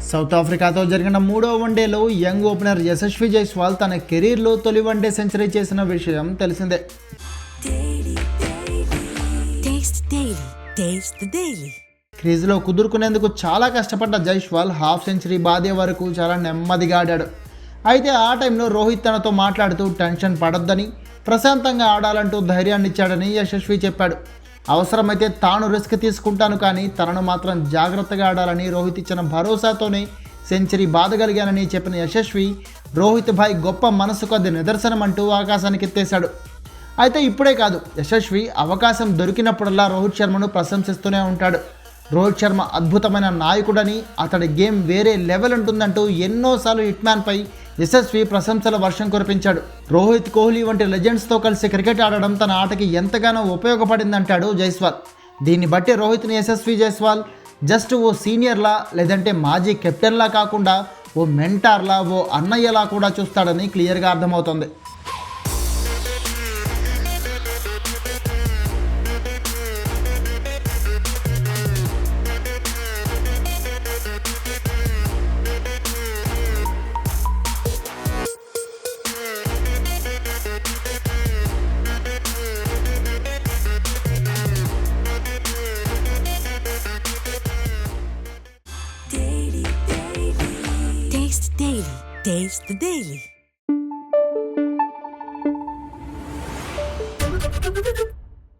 South ఆఫ్రికాతో జరిగిన మూడో వన్డేలో యంగ్ ఓపెనర్ యశస్వి జైస్వాల్ తన కెరీర్లో తొలి వన్డే సెంచరీ చేసిన విషయం తెలిసిందే. క్రీజులో కుదురుకునేందుకు చాలా కష్టపడ్డ జైస్వాల్ హాఫ్ సెంచరీ బాదే వరకు చాలా నెమ్మదిగా ఆడాడు. అయితే ఆ టైంలో రోహిత్ తనతో మాట్లాడుతూ టెన్షన్ పడొద్దని, ప్రశాంతంగా ఆడాలంటూ ధైర్యాన్ని ఇచ్చాడని యశస్వి చెప్పాడు. అవసరమైతే తాను రిస్క్ తీసుకుంటాను, కానీ తనను మాత్రం జాగ్రత్తగా ఆడాలని రోహిత్ ఇచ్చిన భరోసాతోనే సెంచరీ బాదగలిగానని చెప్పిన యశస్వి, రోహిత్ భాయ్ గొప్ప మనసుకు అది నిదర్శనం అంటూ ఆకాశానికి ఎత్తేశాడు. అయితే ఇప్పుడే కాదు, యశస్వి అవకాశం దొరికినప్పుడల్లా రోహిత్ శర్మను ప్రశంసిస్తూనే ఉంటాడు. రోహిత్ శర్మ అద్భుతమైన నాయకుడని, అతడి గేమ్ వేరే లెవెల్ ఉంటుందంటూ ఎన్నోసార్లు హిట్మ్యాన్పై యశస్వి ప్రశంసల వర్షం కురిపించాడు. రోహిత్ కోహ్లీ వంటి లెజెండ్స్తో కలిసి క్రికెట్ ఆడడం తన ఆటకి ఎంతగానో ఉపయోగపడిందంటాడు జైస్వాల్. దీన్ని బట్టి రోహిత్ని యశస్వి జైస్వాల్ జస్ట్ ఓ సీనియర్లా, లేదంటే మాజీ కెప్టెన్లా కాకుండా ఓ మెంటార్లా, ఓ అన్నయ్యలా కూడా చూస్తాడని క్లియర్గా అర్థమవుతోంది. Taste the Daily.